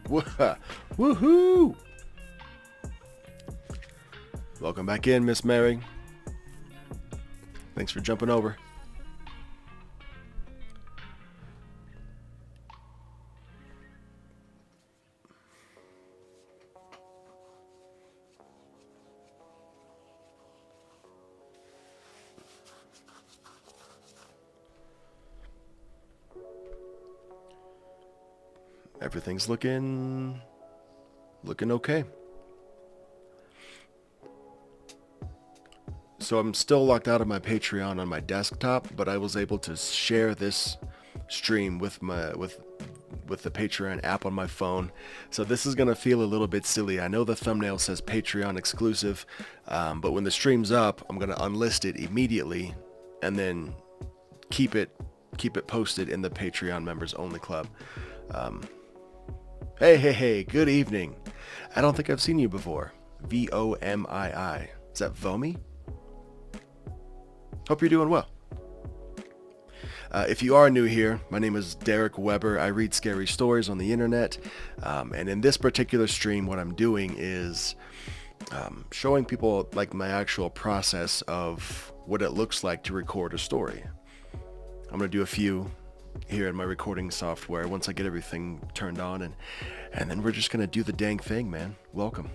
Woohoo! Welcome back in, Miss Mary. Thanks for jumping over. Everything's looking okay. So I'm still locked out of my Patreon on my desktop, but I was able to share this stream with the Patreon app on my phone. So this is gonna feel a little bit silly. I know the thumbnail says Patreon exclusive, but when the stream's up, I'm gonna unlist it immediately, and then keep it posted in the Patreon members only club. Hey, good evening. I don't think I've seen you before. Vomii. Is that Vomi? Hope you're doing well. If you are new here, my name is Derek Weber. I read scary stories on the internet. And in this particular stream, what I'm doing is showing people like my actual process of what it looks like to record a story. I'm going to do a few here in my recording software once I get everything turned on, and then we're just gonna do the dang thing, man. Welcome.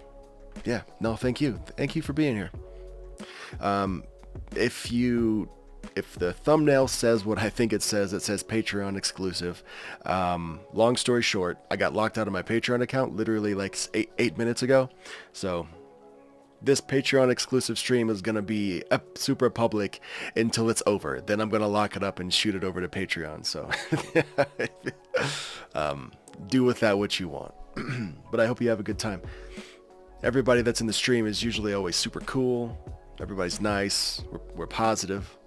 Yeah, no, thank you for being here. If the thumbnail says what I think it says Patreon exclusive. Long story short, I got locked out of my Patreon account literally like 8 minutes ago, so this Patreon exclusive stream is going to be super public until it's over. Then I'm going to lock it up and shoot it over to Patreon. So do with that what you want. But I hope you have a good time. Everybody that's in the stream is usually always super cool. Everybody's nice. We're positive.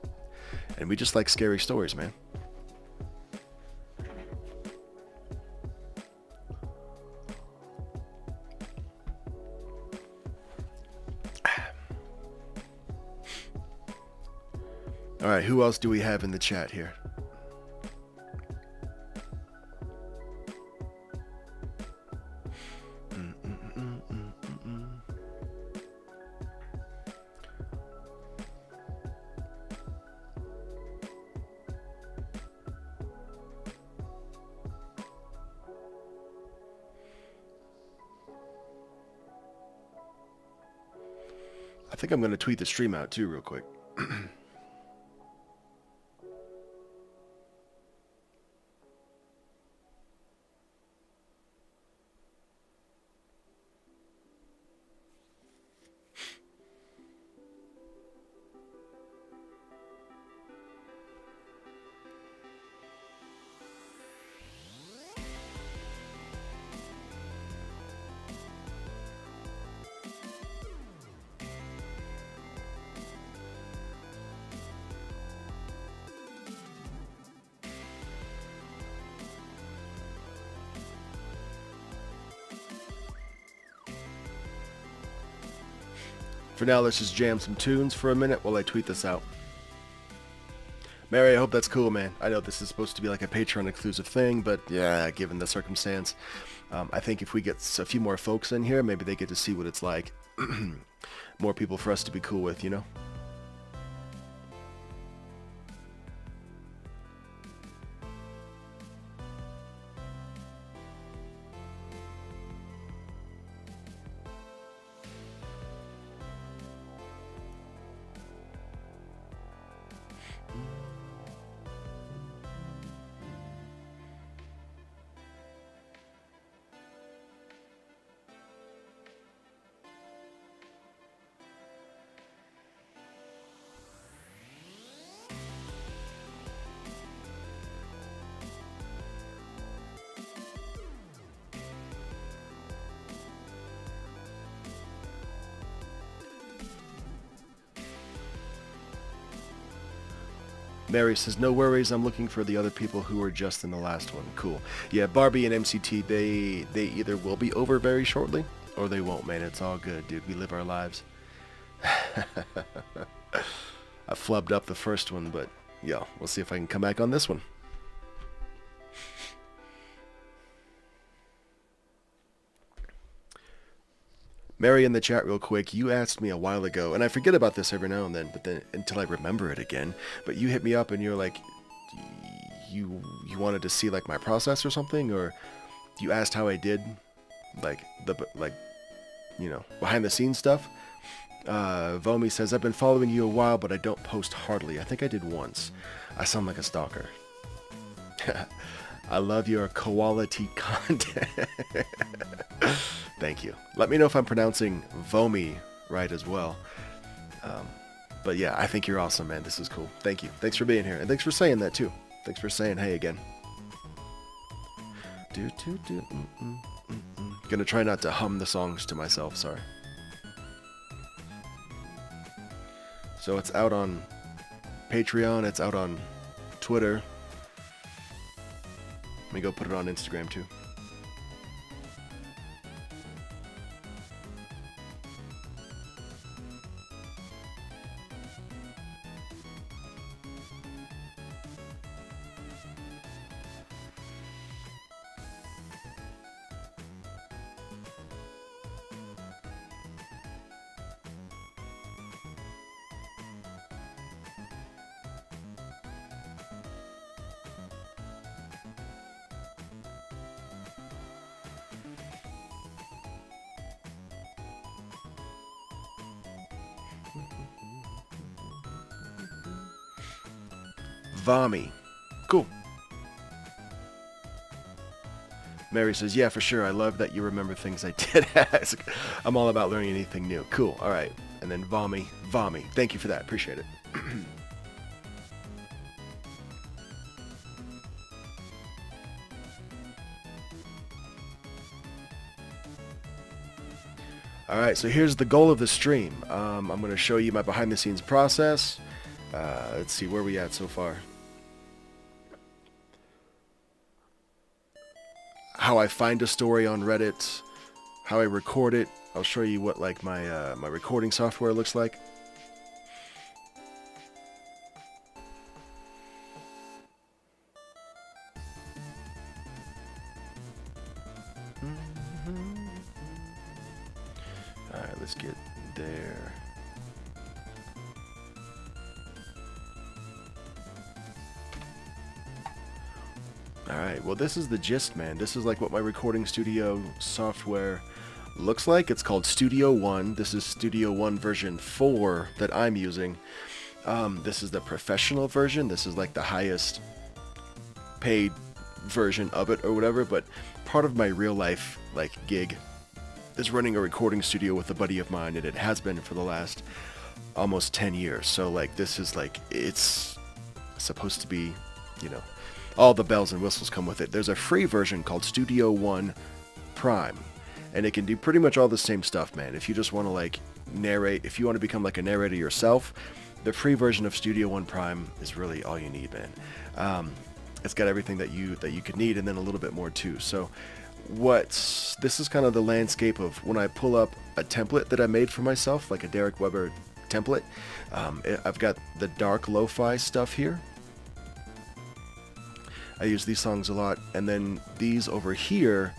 And we just like scary stories, man. All right, who else do we have in the chat here? I think I'm going to tweet the stream out too real quick. For now, let's just jam some tunes for a minute while I tweet this out. Mary, I hope that's cool, man. I know this is supposed to be like a Patreon exclusive thing, but yeah, given the circumstance, I think if we get a few more folks in here, maybe they get to see what it's like. More people for us to be cool with, you know? Mary says, no worries, I'm looking for the other people who were just in the last one. Cool. Yeah, Barbie and MCT, they either will be over very shortly, or they won't, man. It's all good, dude. We live our lives. I flubbed up the first one, but, yo, we'll see if I can come back on this one. Mary in the chat real quick, you asked me a while ago, and I forget about this every now and then, but then until I remember it again, but you hit me up and you're like, you wanted to see like my process or something, or you asked how I did, like behind the scenes stuff. Vomi says, I've been following you a while, but I don't post hardly. I think I did once. I sound like a stalker. I love your quality content. Thank you. Let me know if I'm pronouncing Vomi right as well. But yeah, I think you're awesome, man. This is cool. Thank you. Thanks for being here. And thanks for saying that, too. Thanks for saying hey again. Gonna try not to hum the songs to myself, sorry. So it's out on Patreon, it's out on Twitter. Let me go put it on Instagram too. Vomi. Cool. Mary says, yeah, for sure. I love that you remember things I did ask. I'm all about learning anything new. Cool. All right. And then Vomi. Thank you for that. Appreciate it. All right. So here's the goal of the stream. I'm going to show you my behind the scenes process. Let's see where we at so far. How I find a story on Reddit, how I record it. I'll show you what like my my recording software looks like. All right, let's get there. Alright, well this is the gist, man. This is like what my recording studio software looks like. It's called Studio One. This is Studio One version 4 that I'm using. This is the professional version. This is like the highest paid version of it or whatever, but part of my real life like gig is running a recording studio with a buddy of mine, and it has been for the last almost 10 years. So like this is like, it's supposed to be, you know, all the bells and whistles come with it. There's a free version called Studio One Prime, and it can do pretty much all the same stuff, man. If you just want to like narrate, if you want to become like a narrator yourself, the free version of Studio One Prime is really all you need, man. It's got everything that you could need, and then a little bit more too. So this is kind of the landscape of when I pull up a template that I made for myself, like a Derek Weber template. I've got the dark lo-fi stuff here. I use these songs a lot, and then these over here,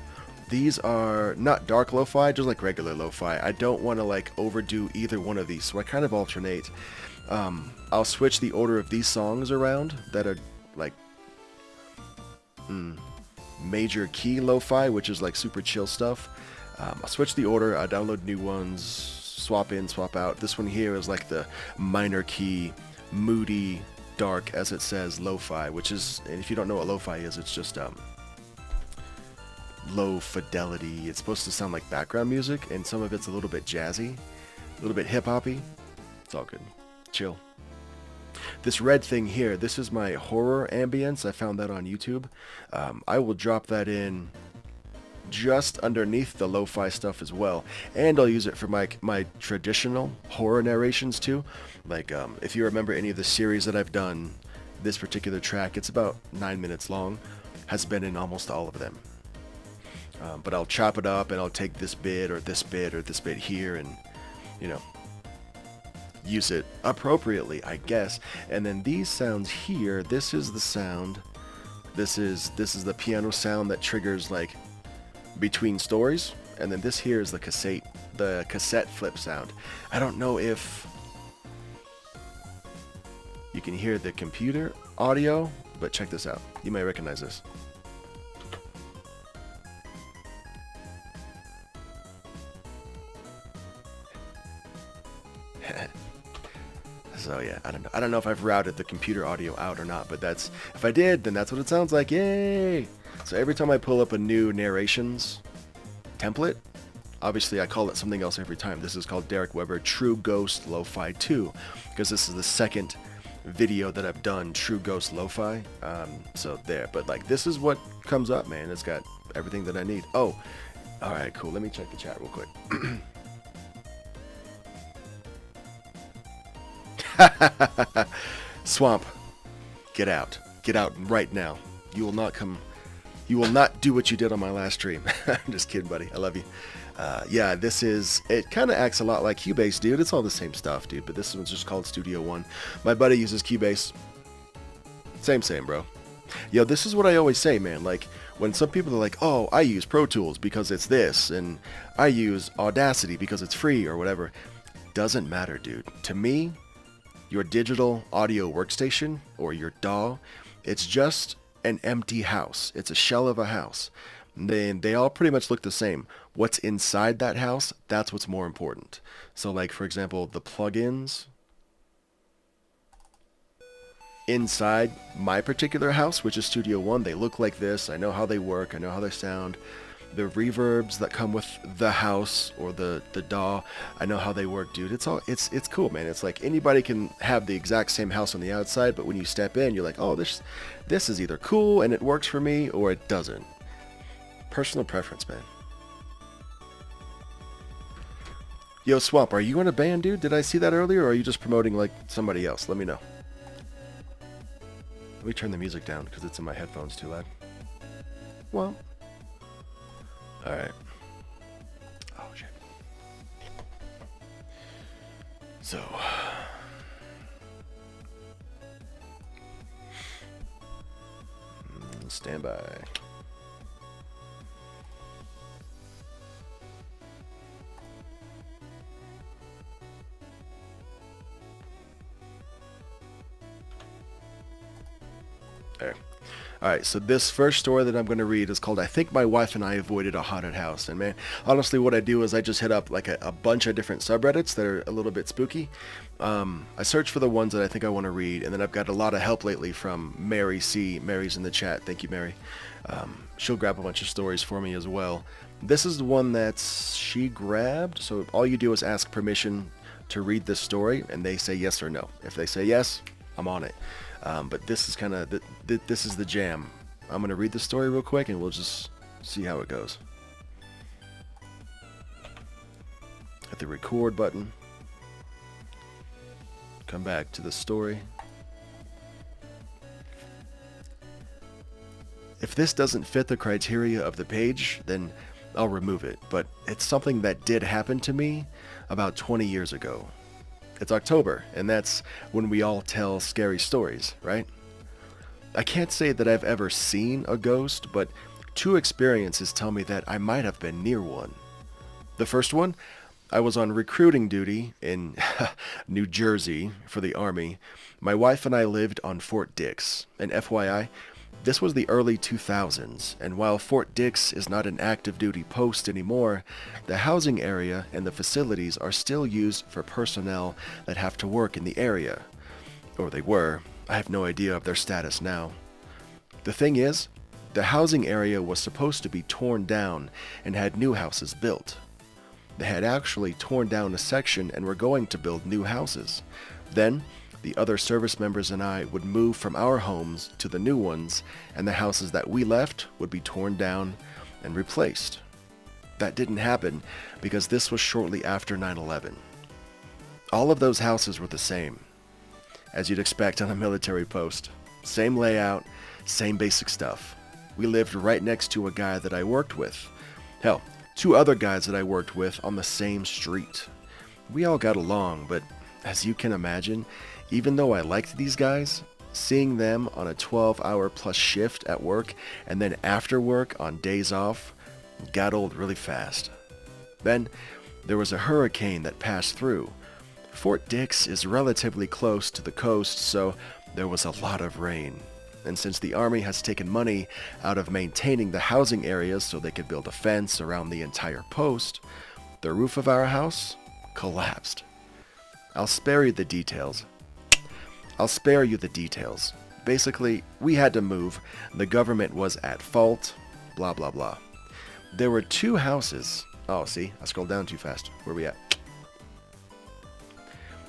these are not dark lo-fi, just like regular lo-fi. I don't want to like overdo either one of these, so I kind of alternate. I'll switch the order of these songs around that are like major key lo-fi, which is like super chill stuff. I'll switch the order, I download new ones, swap in, swap out. This one here is like the minor key, moody, dark, as it says, lo-fi, which is, and if you don't know what lo-fi is, it's just low fidelity. It's supposed to sound like background music, and some of it's a little bit jazzy, a little bit hip-hoppy. It's all good. Chill. This red thing here, this is my horror ambience. I found that on YouTube. I will drop that in just underneath the lo-fi stuff as well, and I'll use it for my traditional horror narrations too. Like if you remember any of the series that I've done, this particular track, it's about 9 minutes long, has been in almost all of them. But I'll chop it up and I'll take this bit or this bit or this bit here and, you know, use it appropriately, I guess. And then these sounds here, this is the sound, this is the piano sound that triggers like between stories, and then this here is the cassette flip sound. I don't know if you can hear the computer audio, but check this out. You may recognize this. So yeah, I don't know if I've routed the computer audio out or not, but that's, if I did, then that's what it sounds like. Yay! So every time I pull up a new narrations template, obviously I call it something else every time. This is called Derek Weber True Ghost Lo-Fi 2, because this is the second video that I've done, True Ghost Lo-Fi. So there, but like this is what comes up, man. It's got everything that I need. Oh, all right, cool. Let me check the chat real quick. Swamp, get out. Get out right now. You will not come. You will not do what you did on my last stream. I'm just kidding, buddy. I love you. Yeah, this is, it kind of acts a lot like Cubase, dude. It's all the same stuff, dude, but this one's just called Studio One. My buddy uses Cubase. Same, bro. Yo, this is what I always say, man. Like, when some people are like, oh, I use Pro Tools because it's this, and I use Audacity because it's free, or whatever. Doesn't matter, dude. To me, your digital audio workstation, or your DAW, it's just an empty house. It's a shell of a house. They all pretty much look the same. What's inside that house, that's what's more important. So like, for example, the plugins inside my particular house, which is Studio One, they look like this. I know how they work. I know how they sound. The reverbs that come with the house or the DAW, I know how they work, dude. It's cool, man. It's like anybody can have the exact same house on the outside, but when you step in, you're like, oh, this is either cool and it works for me, or it doesn't. Personal preference, man. Yo, Swamp, are you in a band, dude? Did I see that earlier, or are you just promoting like somebody else? Let me know. Let me turn the music down because it's in my headphones too loud. Well. Alright. Oh, shit. So. Stand by. There. Alright, so this first story that I'm going to read is called I Think My Wife and I Avoided a Haunted House. And man, honestly what I do is I just hit up like a bunch of different subreddits that are a little bit spooky. I search for the ones that I think I want to read, and then I've got a lot of help lately from Mary C. Mary's in the chat. Thank you, Mary. She'll grab a bunch of stories for me as well. This is the one that she grabbed, so all you do is ask permission to read this story, and they say yes or no. If they say yes, I'm on it. But this is kind of, this is the jam. I'm going to read the story real quick and we'll just see how it goes. Hit the record button. Come back to the story. If this doesn't fit the criteria of the page, then I'll remove it. But it's something that did happen to me about 20 years ago. It's October, and that's when we all tell scary stories, right? I can't say that I've ever seen a ghost, but two experiences tell me that I might have been near one. The first one, I was on recruiting duty in New Jersey for the Army. My wife and I lived on Fort Dix, and FYI, this was the early 2000s, and while Fort Dix is not an active duty post anymore, the housing area and the facilities are still used for personnel that have to work in the area. Or they were. I have no idea of their status now. The thing is, the housing area was supposed to be torn down and had new houses built. They had actually torn down a section and were going to build new houses. Then, the other service members and I would move from our homes to the new ones, and the houses that we left would be torn down and replaced. That didn't happen because this was shortly after 9/11. All of those houses were the same, as you'd expect on a military post. Same layout, same basic stuff. We lived right next to a guy that I worked with. Hell, two other guys that I worked with on the same street. We all got along, but as you can imagine, even though I liked these guys, seeing them on a 12-hour plus shift at work and then after work on days off got old really fast. Then there was a hurricane that passed through. Fort Dix is relatively close to the coast, so there was a lot of rain. And since the Army has taken money out of maintaining the housing areas so they could build a fence around the entire post, the roof of our house collapsed. I'll spare you the details. Basically, we had to move. The government was at fault. Blah, blah, blah. There were two houses. Oh, see? I scrolled down too fast. Where we at?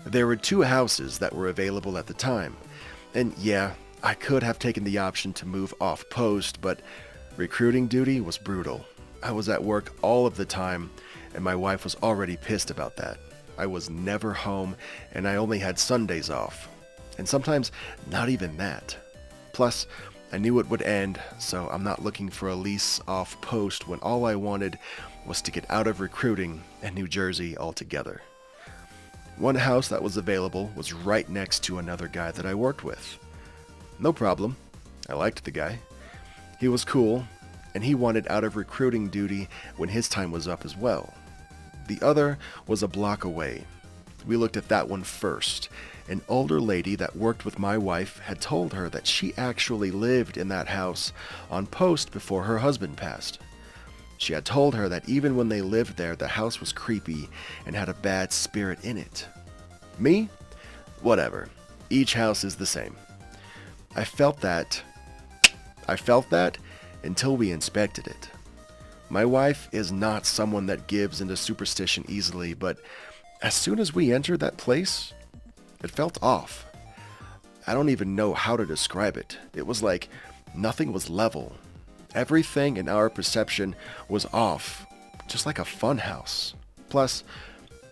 There were two houses that were available at the time. And yeah, I could have taken the option to move off post, but recruiting duty was brutal. I was at work all of the time, and my wife was already pissed about that. I was never home, and I only had Sundays off. And sometimes not even that. Plus, I knew it would end, so I'm not looking for a lease off post when all I wanted was to get out of recruiting and New Jersey altogether. One house that was available was right next to another guy that I worked with. No problem. I liked the guy. He was cool, and he wanted out of recruiting duty when his time was up as well. The other was a block away. We looked at that one first. An older lady that worked with my wife had told her that she actually lived in that house on post before her husband passed. She had told her that even when they lived there, the house was creepy and had a bad spirit in it. Me? Whatever. Each house is the same. I felt that until we inspected it. My wife is not someone that gives into superstition easily, but as soon as we entered that place, it felt off. I don't even know how to describe it. It was like nothing was level. Everything in our perception was off, just like a fun house. Plus,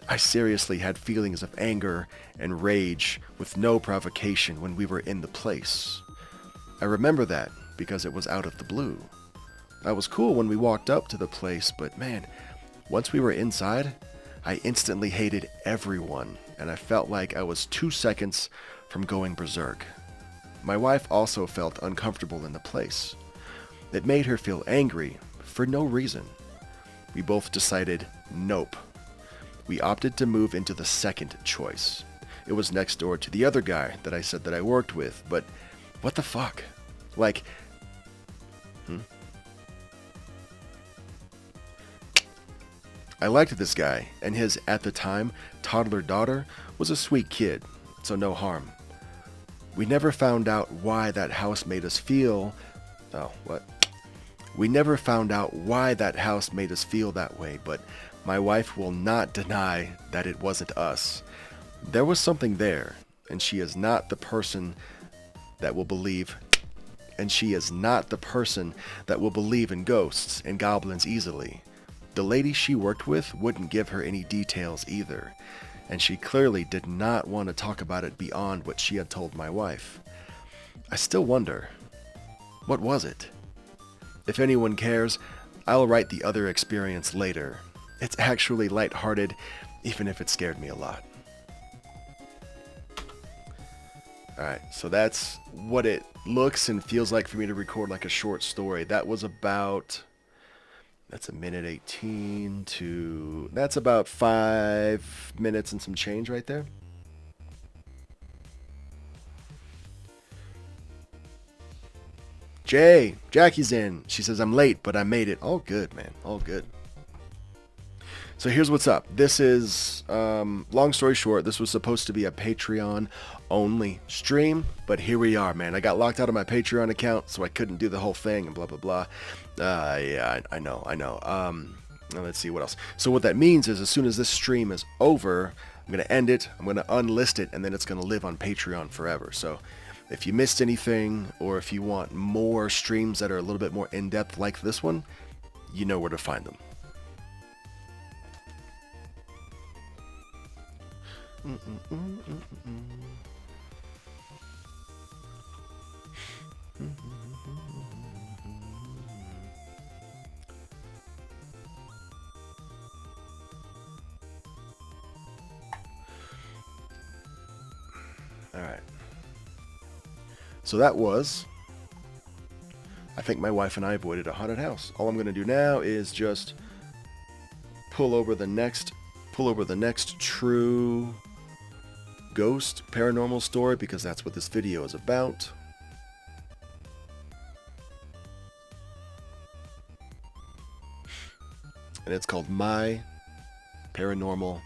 I seriously had feelings of anger and rage with no provocation when we were in the place. I remember that because it was out of the blue. I was cool when we walked up to the place, but man, once we were inside, I instantly hated everyone, and I felt like I was 2 seconds from going berserk. My wife also felt uncomfortable in the place. It made her feel angry for no reason. We both decided nope. We opted to move into the second choice. It was next door to the other guy that I said that I worked with, but what the fuck? Like, I liked this guy, and his, at the time, toddler daughter was a sweet kid, so no harm. We never found out why that house made us feel... We never found out why that house made us feel that way, but my wife will not deny that it wasn't us. There was something there, and she is not the person that will believe... And she is not the person that will believe in ghosts and goblins easily. The lady she worked with wouldn't give her any details either, and she clearly did not want to talk about it beyond what she had told my wife. I still wonder, what was it? If anyone cares, I'll write the other experience later. It's actually lighthearted, even if it scared me a lot. Alright, so that's what it looks and feels like for me to record like a short story. That was about... That's a minute 18 to... That's about 5 minutes and some change right there. Jackie's in. She says, I'm late, but I made it. All good, man. All good. So here's what's up. This is, long story short, this was supposed to be a Patreon-only stream, but here we are, man. I got locked out of my Patreon account, so I couldn't do the whole thing, and blah, blah, blah. Yeah, I know. Now let's see what else. So what that means is as soon as this stream is over, I'm going to end it, I'm going to unlist it, and then it's going to live on Patreon forever. So if you missed anything, or if you want more streams that are a little bit more in-depth like this one, you know where to find them. All right. So that was, I think my wife and I avoided a haunted house. All I'm going to do now is just pull over the next true ghost paranormal story, because that's what this video is about. And it's called My Paranormal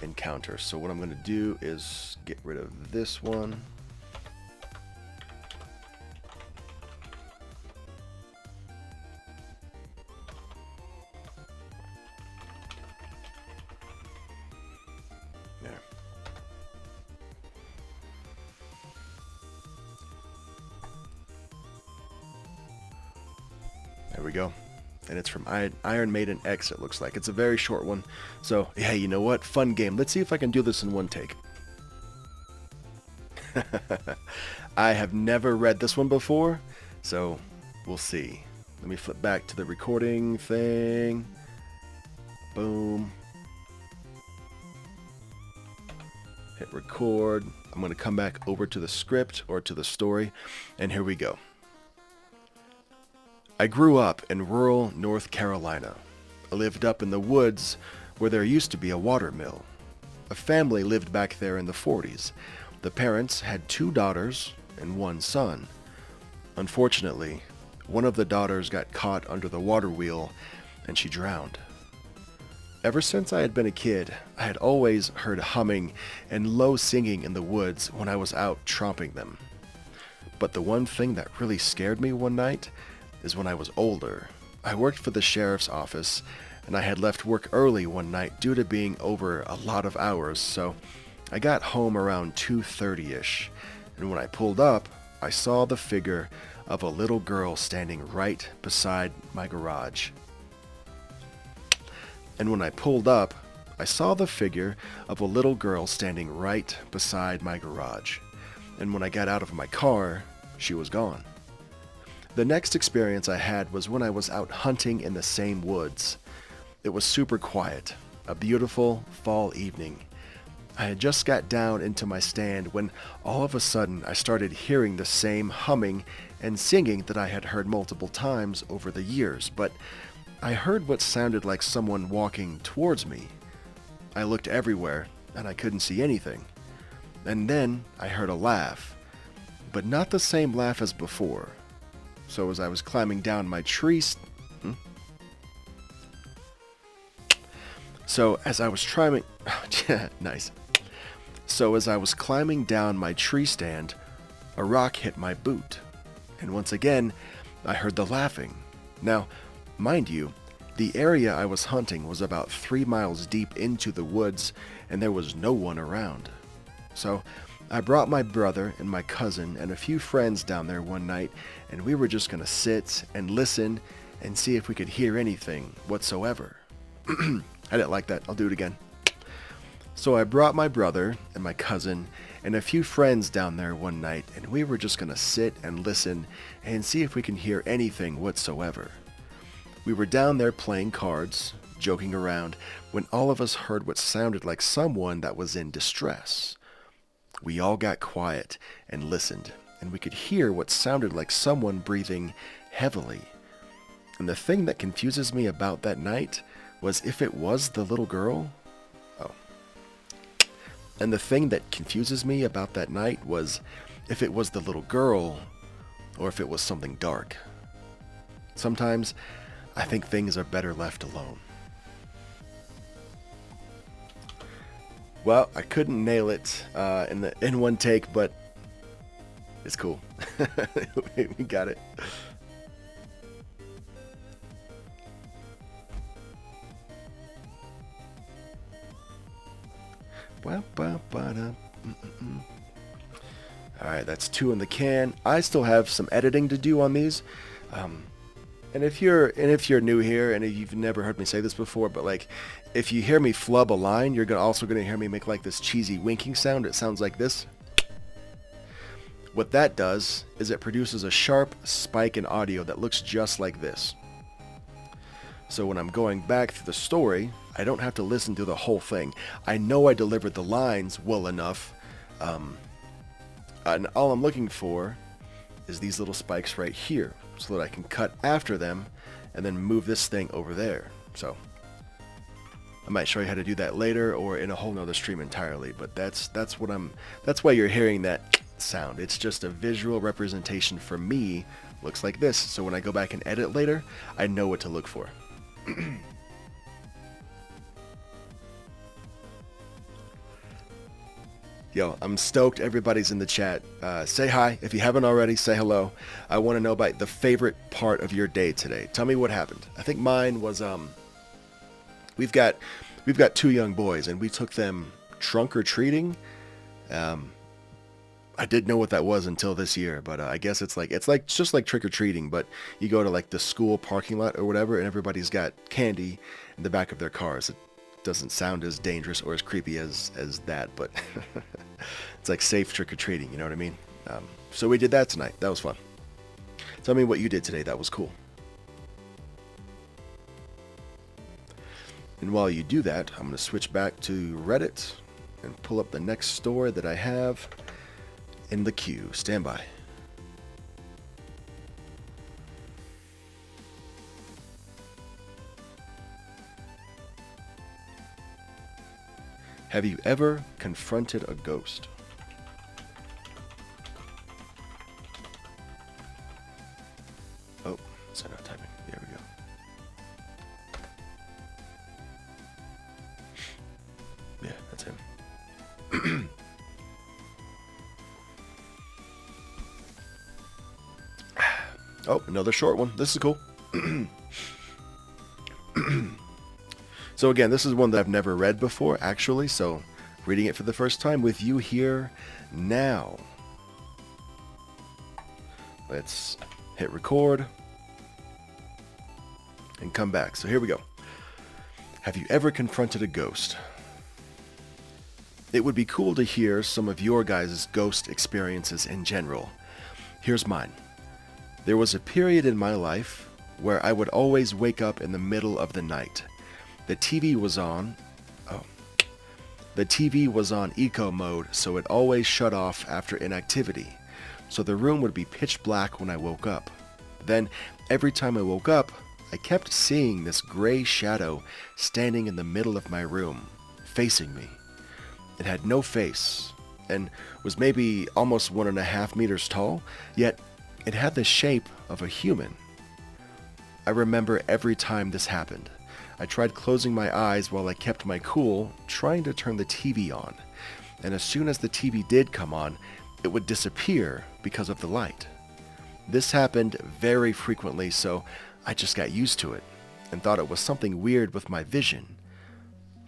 Encounter. So what I'm going to do is get rid of this one. There. There we go. And it's from Iron Maiden X, it looks like. It's a very short one. So, hey, you know what? Fun game. Let's see if I can do this in one take. I have never read this one before, so we'll see. Let me flip back to the recording thing. Boom. Hit record. I'm going to come back over to the script or to the story, and here we go. I grew up in rural North Carolina. I lived up in the woods where there used to be a water mill. A family lived back there in the 40s. The parents had 2 daughters and 1 son. Unfortunately, one of the daughters got caught under the water wheel and she drowned. Ever since I had been a kid, I had always heard humming and low singing in the woods when I was out tromping them. But the one thing that really scared me one night is when I was older. I worked for the sheriff's office, and I had left work early one night due to being over a lot of hours, so I got home around 2:30ish, and when I pulled up, I saw the figure of a little girl standing right beside my garage. And when I pulled up, I saw the figure of a little girl standing right beside my garage. And when I got out of my car, she was gone. The next experience I had was when I was out hunting in the same woods. It was super quiet, a beautiful fall evening. I had just got down into my stand when all of a sudden I started hearing the same humming and singing that I had heard multiple times over the years, but I heard what sounded like someone walking towards me. I looked everywhere and I couldn't see anything. And then I heard a laugh, but not the same laugh as before. So as I was climbing down my tree... So as I was climbing... nice. So as I was climbing down my tree stand, a rock hit my boot. And once again, I heard the laughing. Now, mind you, the area I was hunting was about 3 miles deep into the woods, and there was no one around. So I brought my brother and my cousin and a few friends down there one night, and we were just going to sit and listen and see if we could hear anything whatsoever. I didn't like that. I'll do it again. So I brought my brother and my cousin and a few friends down there one night, and we were just going to sit and listen and see if we can hear anything whatsoever. We were down there playing cards, joking around, when all of us heard what sounded like someone that was in distress. We all got quiet and listened, and we could hear what sounded like someone breathing heavily. And the thing that confuses me about that night was if it was the little girl. And the thing that confuses me about that night was if it was the little girl or if it was something dark. Sometimes I think things are better left alone. Well, I couldn't nail it in one take, but it's cool. We got it. Alright, that's 2 in the can. I still have some editing to do on these. And if you're new here, and if you've never heard me say this before, but like, if you hear me flub a line, you're also going to hear me make like this cheesy winking sound. It sounds like this. What that does is it produces a sharp spike in audio that looks just like this. So when I'm going back through the story, I don't have to listen to the whole thing. I know I delivered the lines well enough, and all I'm looking for is these little spikes right here, so that I can cut after them and then move this thing over there. So I might show you how to do that later or in a whole nother stream entirely, but that's why you're hearing that sound. It's just a visual representation for me. Looks like this, so when I go back and edit later, I know what to look for. Yo, I'm stoked everybody's in the chat. Say hi. If you haven't already, say hello. I want to know about the favorite part of your day today. Tell me what happened. I think mine was, we've got 2 young boys, and we took them trunk or treating. I didn't know what that was until this year, but I guess it's just like trick or treating, but you go to like the school parking lot or whatever, and everybody's got candy in the back of their cars. It doesn't sound as dangerous or as creepy as that, but it's like safe trick or treating. You know what I mean? So we did that tonight. That was fun. Tell me what you did today. That was cool. And while you do that, I'm going to switch back to Reddit and pull up the next story that I have in the queue. Stand by. Have you ever confronted a ghost? Oh, sorry, not typing. There we go. Yeah, that's him. Oh, another short one. This is cool. So again, this is one that I've never read before, actually, so reading it for the first time with you here now. Let's hit record and come back. So here we go. Have you ever confronted a ghost? It would be cool to hear some of your guys' ghost experiences in general. Here's mine. There was a period in my life where I would always wake up in the middle of the night. The TV was on. The TV was on eco mode, so it always shut off after inactivity. So the room would be pitch black when I woke up. Then, every time I woke up, I kept seeing this gray shadow standing in the middle of my room, facing me. It had no face, and was maybe almost 1.5 meters tall, yet it had the shape of a human. I remember every time this happened. I tried closing my eyes while I kept my cool, trying to turn the TV on. And as soon as the TV did come on, it would disappear because of the light. This happened very frequently, so I just got used to it and thought it was something weird with my vision.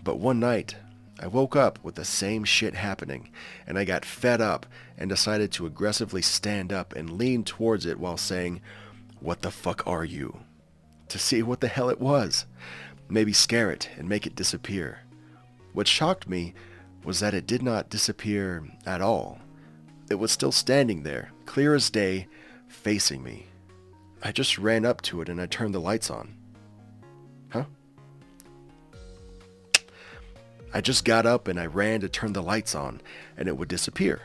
But one night, I woke up with the same shit happening, and I got fed up and decided to aggressively stand up and lean towards it while saying, "What the fuck are you?" to see what the hell it was. Maybe scare it and make it disappear. What shocked me was that it did not disappear at all. It was still standing there, clear as day, facing me. I just ran up to it and I turned the lights on. Huh? I just got up and I ran to turn the lights on, and it would disappear.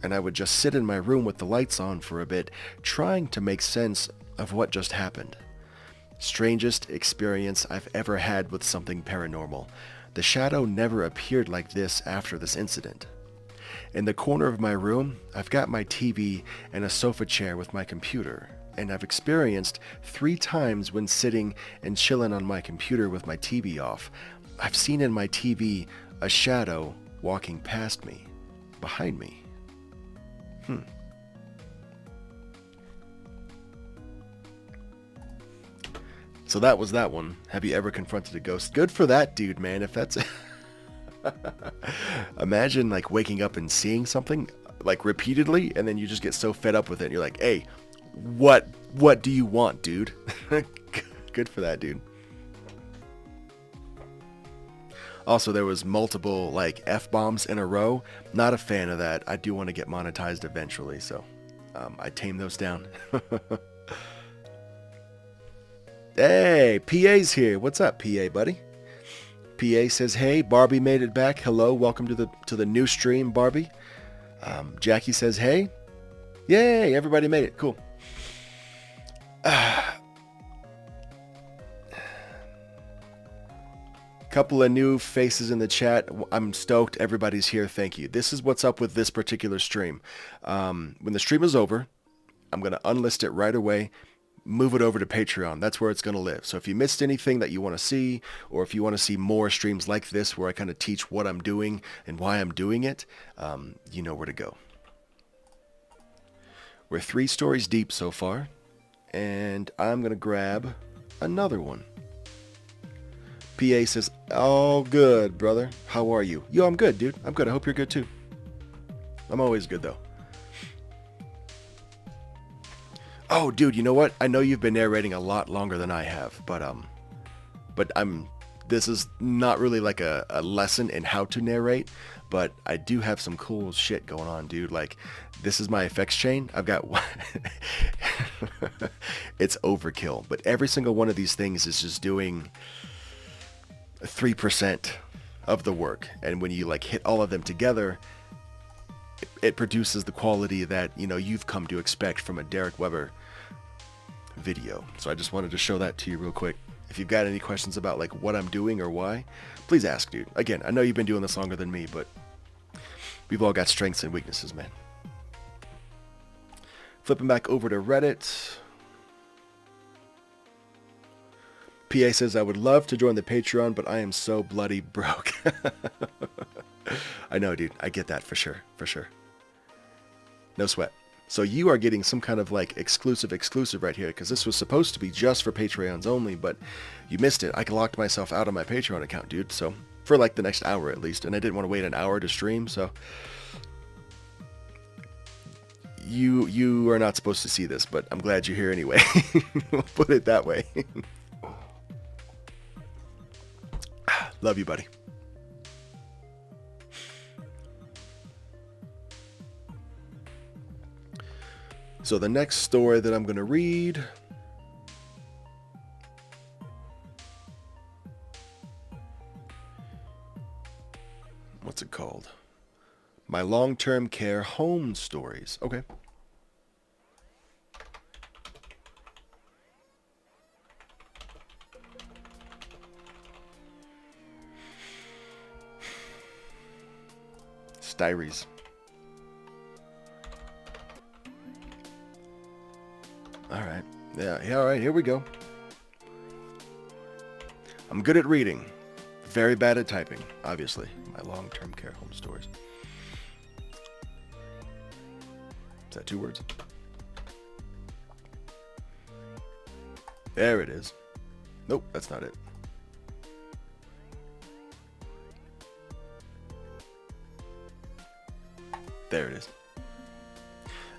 And I would just sit in my room with the lights on for a bit, trying to make sense of what just happened. Strangest experience I've ever had with something paranormal. The shadow never appeared like this after this incident. In the corner of my room, I've got my TV and a sofa chair with my computer, and I've experienced 3 times when sitting and chilling on my computer with my TV off, I've seen in my TV a shadow walking past me, behind me. So that was that one. Have you ever confronted a ghost? Good for that dude, man. If that's... Imagine like waking up and seeing something like repeatedly, and then you just get so fed up with it. And you're like, hey, what do you want, dude? Good for that dude. Also, there was multiple like F-bombs in a row. Not a fan of that. I do want to get monetized eventually, so I tame those down. Hey, PA's here. What's up, PA, buddy? PA says, hey, Barbie made it back. Hello, welcome to the new stream, Barbie. Jackie says, hey. Yay, everybody made it. Cool. Couple of new faces in the chat. I'm stoked everybody's here. Thank you. This is what's up with this particular stream. When the stream is over, I'm going to unlist it right away, move it over to Patreon. That's where it's going to live. So if you missed anything that you want to see, or if you want to see more streams like this where I kind of teach what I'm doing and why I'm doing it, you know where to go. We're 3 stories deep so far, and I'm going to grab another one. PA says, "Oh, good, brother. How are you?" Yo, I'm good, dude. I'm good. I hope you're good too. I'm always good, though. Oh, dude, you know what? I know you've been narrating a lot longer than I have, but this is not really like a lesson in how to narrate, but I do have some cool shit going on, dude. Like, this is my effects chain. I've got it's overkill, but every single one of these things is just doing 3% of the work. And when you like hit all of them together, it produces the quality that, you know, you've come to expect from a Derek Weber video. So I just wanted to show that to you real quick. If you've got any questions about like what I'm doing or why, please ask, dude. Again, I know you've been doing this longer than me, but we've all got strengths and weaknesses, man. Flipping back over to Reddit. PA says, "I would love to join the Patreon, but I am so bloody broke." I know, dude. I get that for sure. For sure. No sweat. So you are getting some kind of like exclusive right here, because this was supposed to be just for Patreons only, but you missed it. I locked myself out of my Patreon account, dude. So for like the next hour at least, and I didn't want to wait an hour to stream, so you are not supposed to see this, but I'm glad you're here anyway. We'll put it that way. Love you, buddy. So the next story that I'm going to read, what's it called? My long-term care home stories. Okay. Diaries. All right. Yeah, all right, here we go. I'm good at reading. Very bad at typing, obviously. My long-term care home stories. Is that 2 words? There it is. Nope, that's not it. There it is.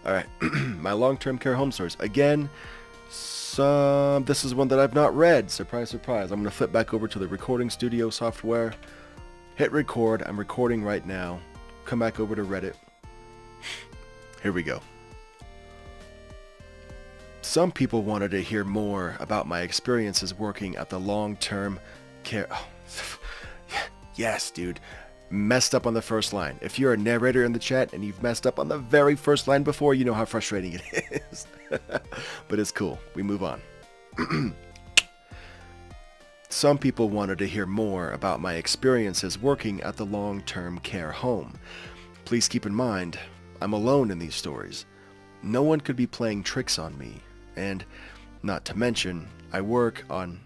All right. My long-term care home stories. Again, this is one that I've not read. Surprise, surprise. I'm going to flip back over to the recording studio software. Hit record. I'm recording right now. Come back over to Reddit. Here we go. Some people wanted to hear more about my experiences working at the long-term care. Oh, yes, dude. Messed up on the first line. If you're a narrator in the chat and you've messed up on the very first line before, you know how frustrating it is. But it's cool. We move on. Some people wanted to hear more about my experiences working at the long-term care home. Please keep in mind, I'm alone in these stories. No one could be playing tricks on me. And not to mention, I worked on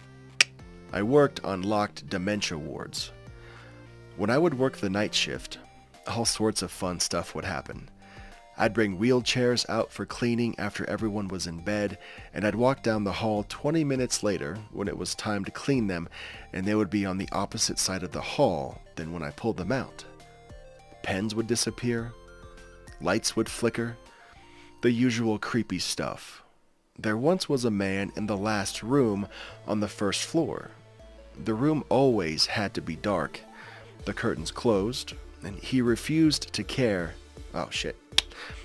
locked dementia wards. When I would work the night shift, all sorts of fun stuff would happen. I'd bring wheelchairs out for cleaning after everyone was in bed, and I'd walk down the hall 20 minutes later when it was time to clean them, and they would be on the opposite side of the hall than when I pulled them out. Pens would disappear, lights would flicker, the usual creepy stuff. There once was a man in the last room on the first floor. The room always had to be dark, the curtains closed, and he refused to care. Oh shit.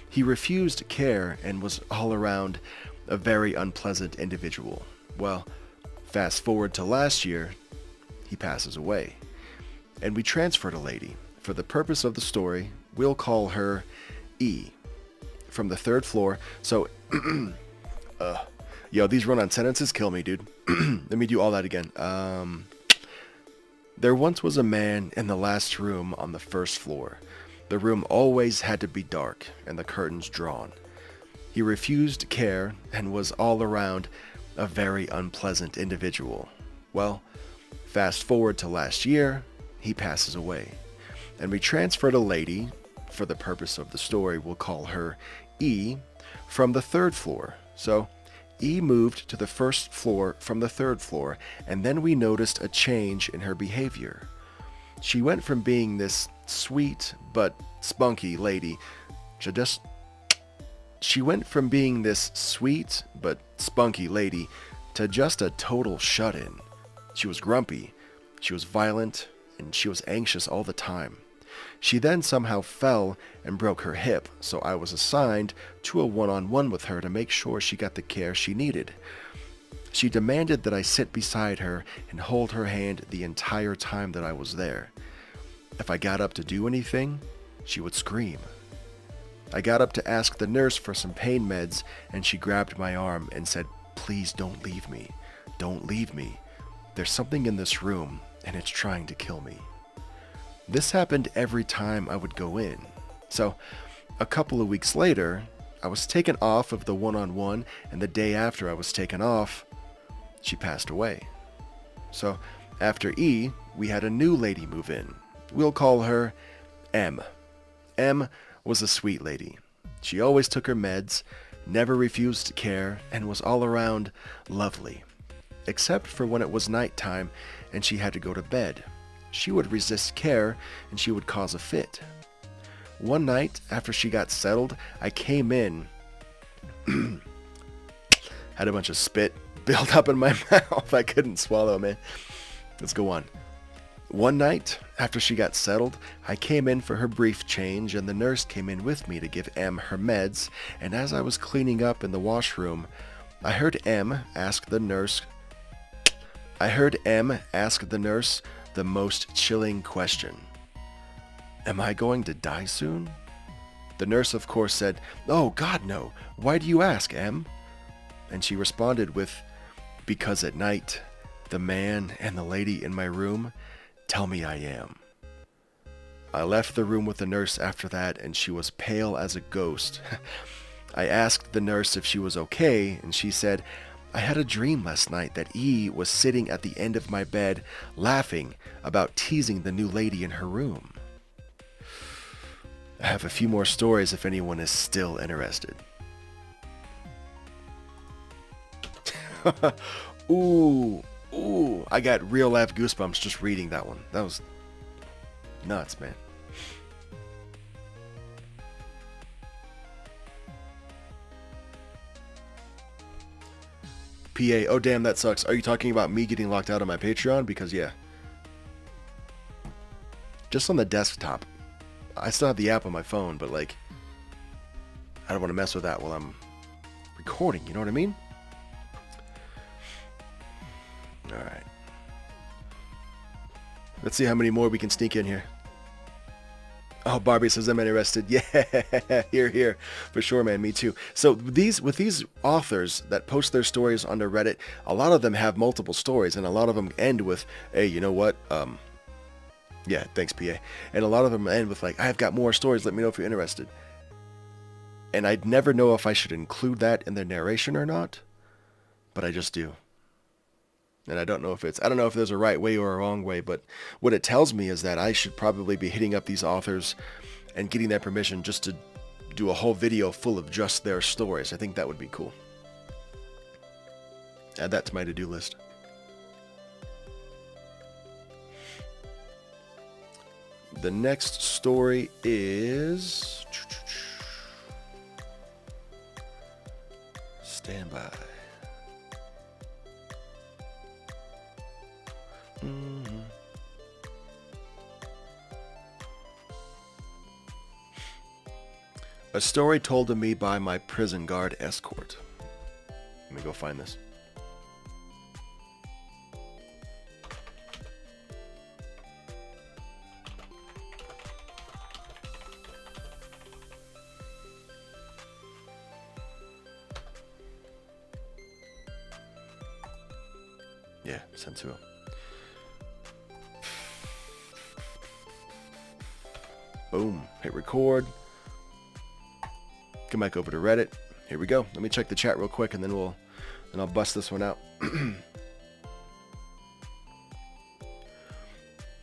He refused care and was all around a very unpleasant individual. Well, fast forward to last year, he passes away. And we transferred a lady. For the purpose of the story, we'll call her E. From the 3rd floor. So, yo, these run-on sentences kill me, dude. Let me do all that again. There once was a man in the last room on the first floor. The room always had to be dark and the curtains drawn. He refused care and was all around a very unpleasant individual. Well, fast forward to last year, he passes away. And we transferred a lady, for the purpose of the story, we'll call her E, from the third floor. So E moved to the first floor from the third floor, and then we noticed a change in her behavior. She went from being this sweet but spunky lady to just a total shut-in. She was grumpy, she was violent, and she was anxious all the time. She then somehow fell and broke her hip, so I was assigned to a one-on-one with her to make sure she got the care she needed. She demanded that I sit beside her and hold her hand the entire time that I was there. If I got up to do anything, she would scream. I got up to ask the nurse for some pain meds, and she grabbed my arm and said, "Please don't leave me. Don't leave me. There's something in this room, and it's trying to kill me." This happened every time I would go in. So, a couple of weeks later, I was taken off of the one-on-one, and the day after I was taken off, she passed away. So, after E, we had a new lady move in. We'll call her M. M was a sweet lady. She always took her meds, never refused care, and was all around lovely. Except for when it was nighttime and she had to go to bed. She would resist care and she would cause a fit. One night, after she got settled, I came in, had a bunch of spit built up in my mouth. I couldn't swallow, man. Let's go on. One night, after she got settled, I came in for her brief change, and the nurse came in with me to give M her meds, and as I was cleaning up in the washroom, I heard M ask the nurse the most chilling question. "Am I going to die soon?" The nurse, of course, said, "Oh, God, no. Why do you ask, M?" And she responded with, "Because at night, the man and the lady in my room tell me I am." I left the room with the nurse after that, and she was pale as a ghost. I asked the nurse if she was okay, and she said, "I had a dream last night that E was sitting at the end of my bed, laughing about teasing the new lady in her room." I have a few more stories if anyone is still interested. Ooh, I got real life goosebumps just reading that one. That was nuts, man. PA, oh damn, that sucks. Are you talking about me getting locked out of my Patreon? Because yeah. Just on the desktop. I still have the app on my phone, but like, I don't want to mess with that while I'm recording, you know what I mean? Alright. Let's see how many more we can sneak in here. Oh, Barbie says I'm interested. Yeah, here. For sure, man. Me too. So with these authors that post their stories onto Reddit, a lot of them have multiple stories, and a lot of them end with, "Hey, you know what? Yeah, thanks, PA." And a lot of them end with like, "I've got more stories. Let me know if you're interested." And I'd never know if I should include that in the narration or not, but I just do. And I don't know if there's a right way or a wrong way, but what it tells me is that I should probably be hitting up these authors and getting their permission just to do a whole video full of just their stories. I think that would be cool. Add that to my to-do list. The next story is... Stand by. A story told to me by my prison guard escort. Let me go find this. Yeah, sent to him. Boom. Hit record. Come back over to Reddit. Here we go. Let me check the chat real quick, and then I'll bust this one out.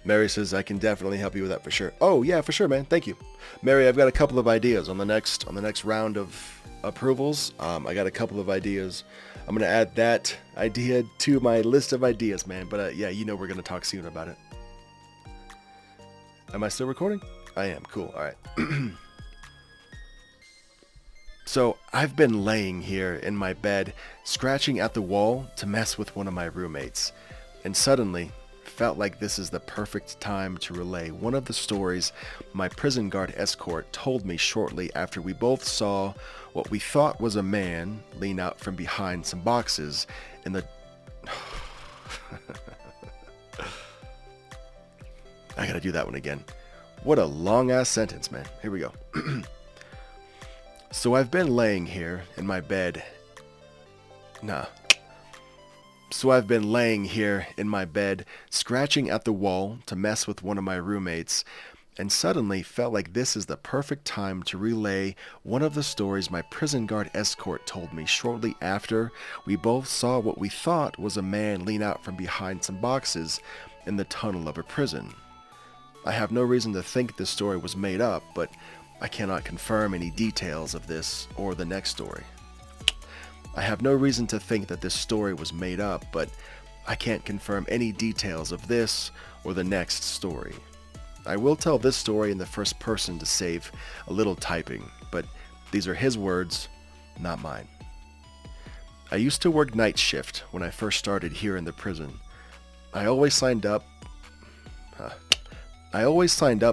Mary says, I can definitely help you with that for sure. Oh, yeah, for sure, man. Thank you. Mary, I've got a couple of ideas on the next round of approvals. I got a couple of ideas. I'm going to add that idea to my list of ideas, man. But yeah, you know we're going to talk soon about it. Am I still recording? I am. Cool. All right. So I've been laying here in my bed, scratching at the wall to mess with one of my roommates. And suddenly, felt like this is the perfect time to relay one of the stories my prison guard escort told me shortly after we both saw what we thought was a man lean out from behind some boxes in the... I gotta do that one again. What a long-ass sentence, man. Here we go. So I've been laying here in my bed... So I've been laying here in my bed, scratching at the wall to mess with one of my roommates, and suddenly felt like this is the perfect time to relay one of the stories my prison guard escort told me shortly after we both saw what we thought was a man lean out from behind some boxes in the tunnel of a prison. I have no reason to think this story was made up, but I cannot confirm any details of this or the next story. I have no reason to think that this story was made up, but I can't confirm any details of this or the next story. I will tell this story in the first person to save a little typing, but these are his words, not mine. I used to work night shift when I first started here in the prison. I always signed up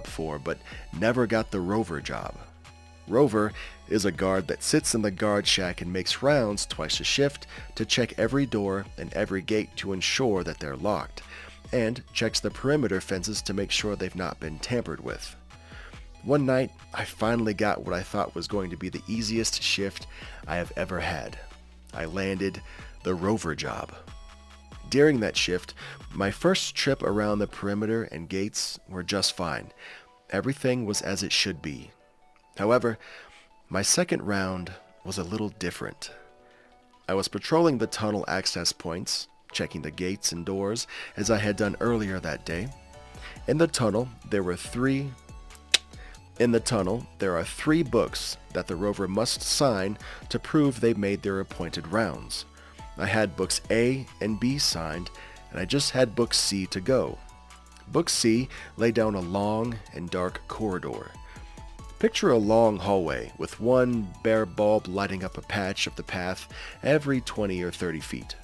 for, but never got the Rover job. Rover is a guard that sits in the guard shack and makes rounds twice a shift to check every door and every gate to ensure that they're locked, and checks the perimeter fences to make sure they've not been tampered with. One night, I finally got what I thought was going to be the easiest shift I have ever had. I landed the Rover job. During that shift, my first trip around the perimeter and gates were just fine. Everything was as it should be. However, my second round was a little different. I was patrolling the tunnel access points, checking the gates and doors as I had done earlier that day. In the tunnel, there are three books that the Rover must sign to prove they made their appointed rounds. I had books A and B signed, and I just had book C to go. Book C lay down a long and dark corridor. Picture a long hallway with one bare bulb lighting up a patch of the path every 20 or 30 feet.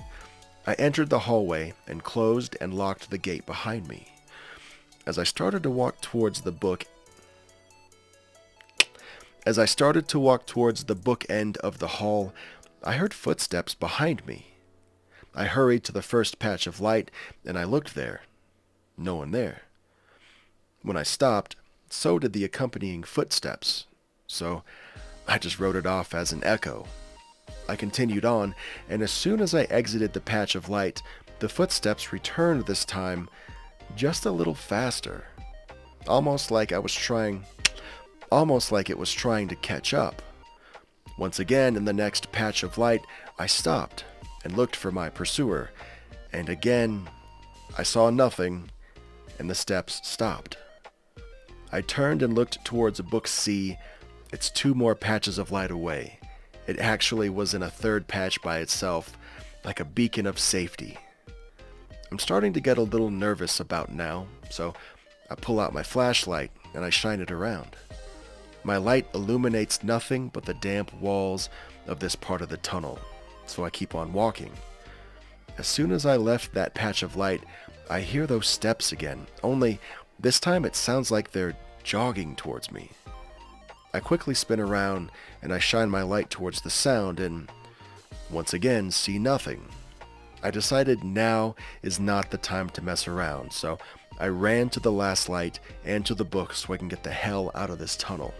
I entered the hallway and closed and locked the gate behind me. As I started to walk towards the book end of the hall, I heard footsteps behind me. I hurried to the first patch of light and I looked there. No one there. When I stopped, so did the accompanying footsteps, so I just wrote it off as an echo. I continued on, and as soon as I exited the patch of light, the footsteps returned this time just a little faster, almost like it was trying to catch up. Once again, in the next patch of light, I stopped and looked for my pursuer, and again, I saw nothing, and the steps stopped. I turned and looked towards book C. It's two more patches of light away. It actually was in a third patch by itself, like a beacon of safety. I'm starting to get a little nervous about now, so I pull out my flashlight and I shine it around. My light illuminates nothing but the damp walls of this part of the tunnel, so I keep on walking. As soon as I left that patch of light, I hear those steps again, only this time it sounds like they're jogging towards me. I quickly spin around and I shine my light towards the sound and once again see nothing. I decided now is not the time to mess around, so I ran to the last light and to the book so I can get the hell out of this tunnel.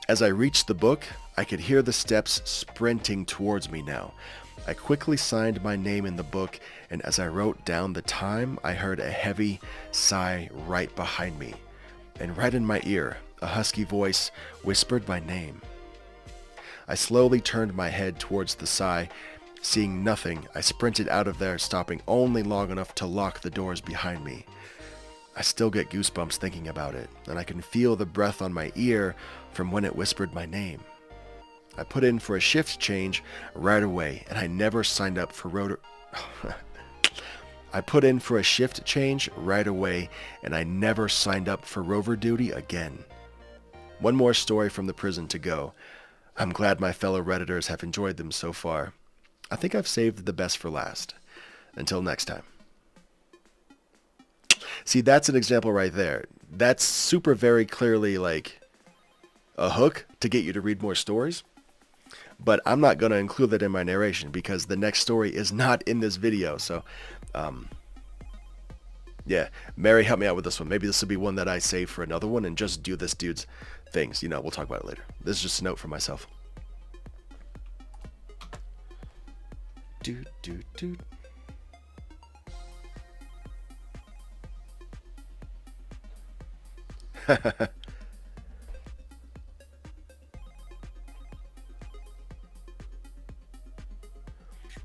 As I reached the book, I could hear the steps sprinting towards me now. I quickly signed my name in the book, and as I wrote down the time, I heard a heavy sigh right behind me. And right in my ear, a husky voice whispered my name. I slowly turned my head towards the sigh. Seeing nothing, I sprinted out of there, stopping only long enough to lock the doors behind me. I still get goosebumps thinking about it, and I can feel the breath on my ear from when it whispered my name. I put in for a shift change right away, and I never signed up for rover duty again. One more story from the prison to go. I'm glad my fellow Redditors have enjoyed them so far. I think I've saved the best for last. Until next time. See, that's an example right there. That's super very clearly like a hook to get you to read more stories. But I'm not going to include that in my narration because the next story is not in this video. So, yeah, Mary, help me out with this one. Maybe this will be one that I save for another one and just do this dude's things. You know, we'll talk about it later. This is just a note for myself. Dude.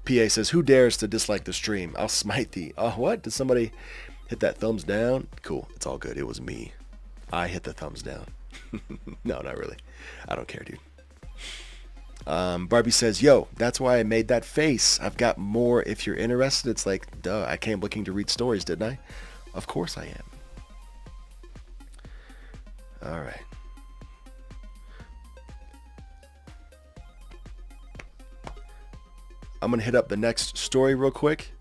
PA says, who dares to dislike the stream? I'll smite thee. Oh, what? Did somebody hit that thumbs down? Cool. It's all good. It was me. I hit the thumbs down. No, not really. I don't care, dude. Barbie says, yo, that's why I made that face. I've got more if you're interested. It's like, duh, I came looking to read stories, didn't I? Of course I am. All right. I'm going to hit up the next story real quick.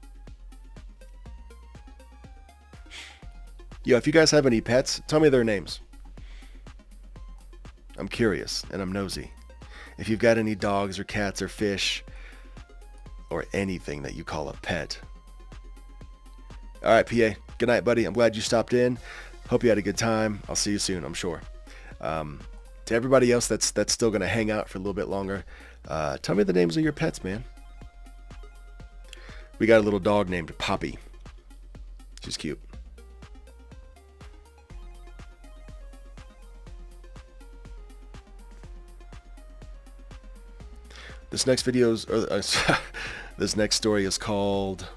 Yo, if you guys have any pets, tell me their names. I'm curious and I'm nosy. If you've got any dogs or cats or fish or anything that you call a pet. All right, PA. Good night, buddy. I'm glad you stopped in. Hope you had a good time. I'll see you soon, I'm sure. To everybody else that's still going to hang out for a little bit longer, tell me the names of your pets, man. We got a little dog named Poppy. She's cute. This next this next story is called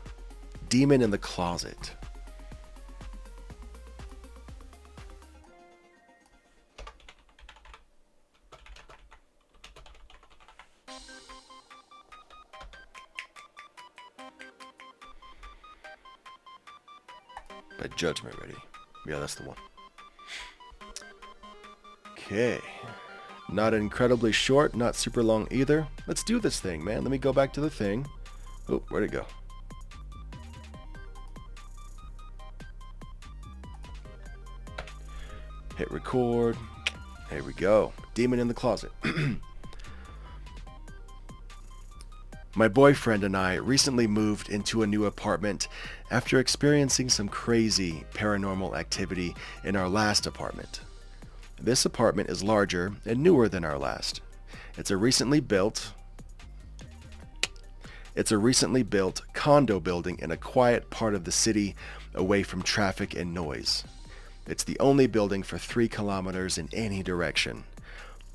Demon in the Closet. By Judgment Ready. Yeah, that's the one. Okay. Not incredibly short, not super long either. Let's do this thing, man. Let me go back to the thing. Oh, where'd it go? Hit record. There we go. Demon in the Closet. My boyfriend and I recently moved into a new apartment after experiencing some crazy paranormal activity in our last apartment. This apartment is larger and newer than our last. It's a recently built condo building in a quiet part of the city away from traffic and noise. It's the only building for 3 kilometers in any direction.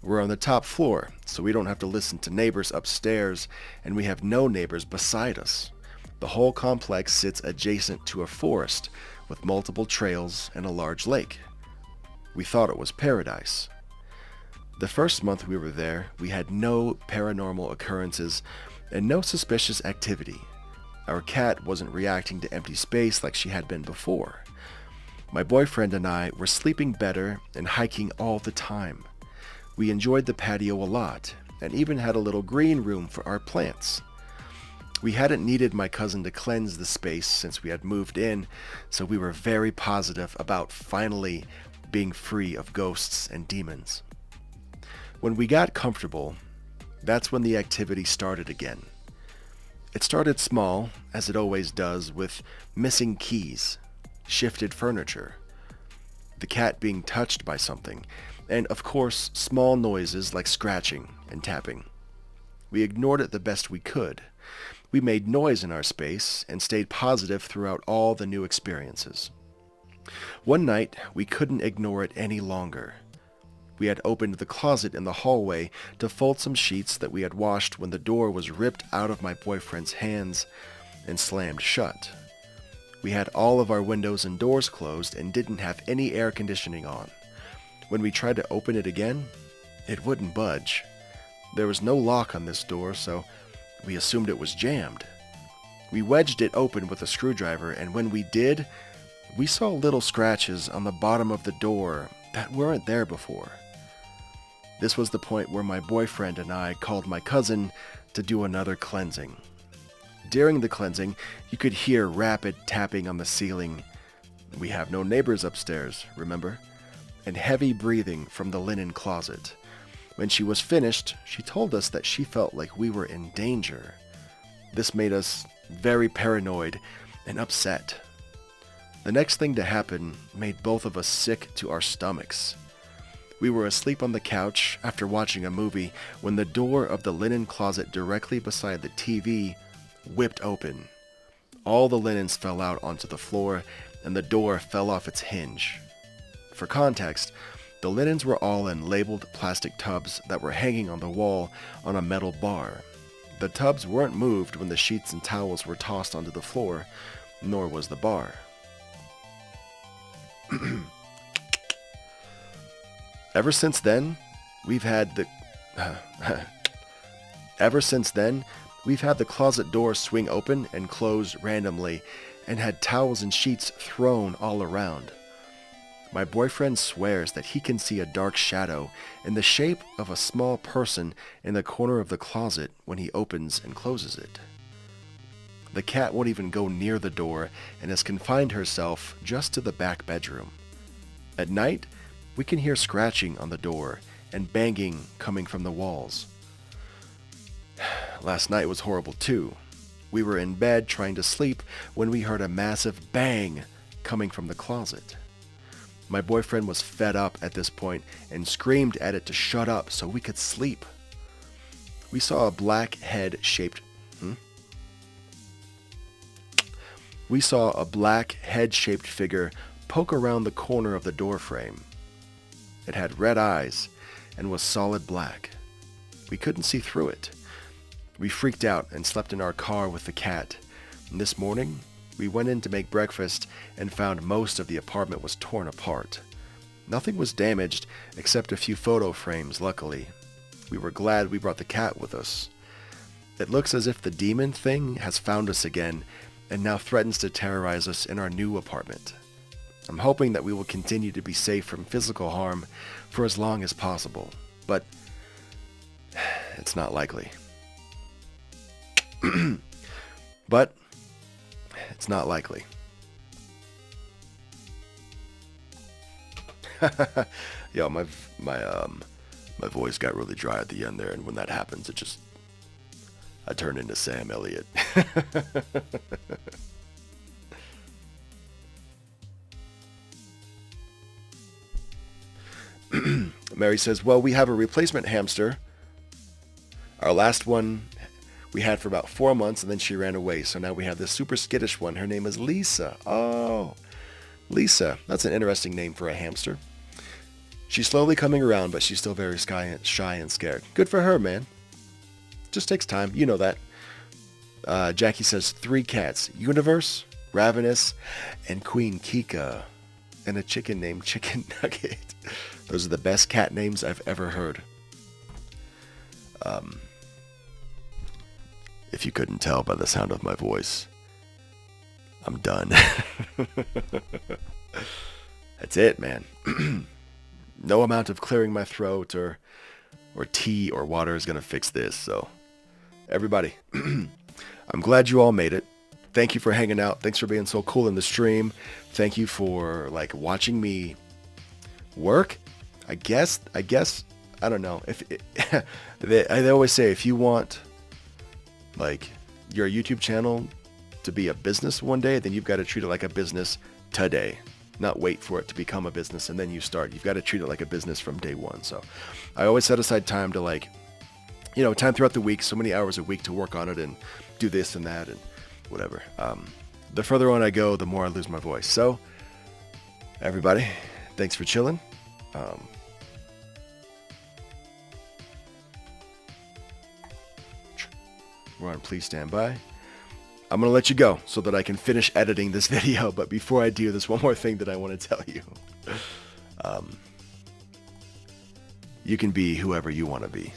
We're on the top floor, so we don't have to listen to neighbors upstairs, and we have no neighbors beside us. The whole complex sits adjacent to a forest with multiple trails and a large lake. We thought it was paradise. The first month we were there, we had no paranormal occurrences and no suspicious activity. Our cat wasn't reacting to empty space like she had been before. My boyfriend and I were sleeping better and hiking all the time. We enjoyed the patio a lot and even had a little green room for our plants. We hadn't needed my cousin to cleanse the space since we had moved in, so we were very positive about finally being free of ghosts and demons. When we got comfortable, that's when the activity started again. It started small, as it always does, with missing keys, shifted furniture, the cat being touched by something, and of course, small noises like scratching and tapping. We ignored it the best we could, We made noise in our space and stayed positive throughout all the new experiences. One night, we couldn't ignore it any longer. We had opened the closet in the hallway to fold some sheets that we had washed when the door was ripped out of my boyfriend's hands and slammed shut. We had all of our windows and doors closed and didn't have any air conditioning on. When we tried to open it again, it wouldn't budge. There was no lock on this door, so we assumed it was jammed. We wedged it open with a screwdriver, and when we did, we saw little scratches on the bottom of the door that weren't there before. This was the point where my boyfriend and I called my cousin to do another cleansing. During the cleansing, you could hear rapid tapping on the ceiling. We have no neighbors upstairs, remember? And heavy breathing from the linen closet. When she was finished, she told us that she felt like we were in danger. This made us very paranoid and upset. The next thing to happen made both of us sick to our stomachs. We were asleep on the couch after watching a movie when the door of the linen closet directly beside the TV whipped open. All the linens fell out onto the floor and the door fell off its hinge. For context, the linens were all in labeled plastic tubs that were hanging on the wall on a metal bar. The tubs weren't moved when the sheets and towels were tossed onto the floor, nor was the bar. Ever since then, we've had the closet door swing open and close randomly and had towels and sheets thrown all around. My boyfriend swears that he can see a dark shadow in the shape of a small person in the corner of the closet when he opens and closes it. The cat won't even go near the door and has confined herself just to the back bedroom. At night, we can hear scratching on the door and banging coming from the walls. Last night was horrible too. We were in bed trying to sleep when we heard a massive bang coming from the closet. My boyfriend was fed up at this point and screamed at it to shut up so we could sleep. We saw a black head-shaped figure poke around the corner of the doorframe. It had red eyes and was solid black. We couldn't see through it. We freaked out and slept in our car with the cat. And this morning, we went in to make breakfast and found most of the apartment was torn apart. Nothing was damaged except a few photo frames, luckily. We were glad we brought the cat with us. It looks as if the demon thing has found us again and now threatens to terrorize us in our new apartment. I'm hoping that we will continue to be safe from physical harm for as long as possible, but it's not likely. But it's not likely. Yo, my voice got really dry at the end there, and when that happens, I turn into Sam Elliott. Mary says, well, we have a replacement hamster. Our last one we had for about 4 months, and then she ran away. So now we have this super skittish one. Her name is Lisa. Oh, Lisa. That's an interesting name for a hamster. She's slowly coming around, but she's still very shy and scared. Good for her, man. Just takes time. You know that. Jackie says 3 cats. Universe, Ravenous, and Queen Kika. And a chicken named Chicken Nugget. Those are the best cat names I've ever heard. If you couldn't tell by the sound of my voice, I'm done. That's it, man. No amount of clearing my throat or tea or water is going to fix this. So, everybody, I'm glad you all made it. Thank you for hanging out. Thanks for being so cool in the stream. Thank you for watching me work. I guess I don't know. They always say if you want your YouTube channel to be a business one day, then you've got to treat it like a business today. Not wait for it to become a business and then you start. You've got to treat it like a business from day one. So I always set aside time to time throughout the week, so many hours a week to work on it and do this and that and whatever. The further on I go, the more I lose my voice. So, everybody, thanks for chilling. Ron, please stand by. I'm going to let you go so that I can finish editing this video. But before I do, there's one more thing that I want to tell you. You can be whoever you want to be.